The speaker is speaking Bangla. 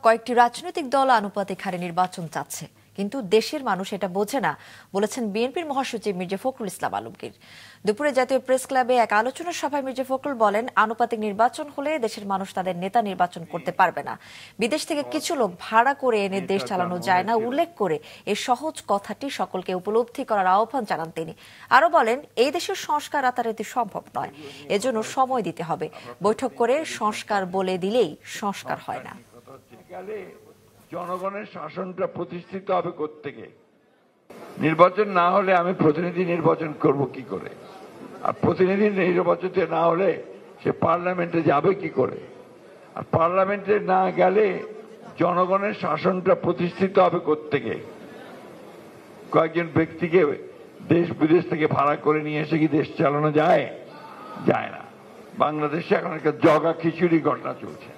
কয়েকটি রাজনৈতিক দল আনুপাতিক হারে নির্বাচন চাচ্ছে, কিন্তু দেশের মানুষ এটা বোঝে না বলেছেন বিএনপির মহাসচিব মির্জা ফখরুল ইসলাম আলমগীর। দুপুরে জাতীয় প্রেস ক্লাবে এক আলোচনা সভায় মির্জা ফখরুল বলেন, আনুপাতিক নির্বাচন হলে দেশের মানুষ তাদের নেতা নির্বাচন করতে পারবে না। বিদেশ থেকে কিছু লোক ভাড়া করে এনে দেশ চালানো যায় না উল্লেখ করে এই সহজ কথাটি সকলকে উপলব্ধি করার আহ্বান জানান তিনি। আরো বলেন, এই দেশের সংস্কার রাতারাতি সম্ভব নয়, এজন্য সময় দিতে হবে। বৈঠক করে সংস্কার বলে দিলেই সংস্কার হয় না। জনগণের শাসনটা প্রতিষ্ঠিত হবে কোত্থেকে? নির্বাচন না হলে আমি প্রতিনিধি নির্বাচন করব কি করে? আর প্রতিনিধি নির্বাচিত না হলে সে পার্লামেন্টে যাবে কি করে? আর পার্লামেন্টে না গেলে জনগণের শাসনটা প্রতিষ্ঠিত হবে কোত্থেকে? কয়েকজন ব্যক্তিকে দেশ বিদেশ থেকে ভাড়া করে নিয়ে এসে কি দেশ চালানো যায়? যায় না। বাংলাদেশে এখন একটা জগা খিচুড়ি ঘটনা চলছে।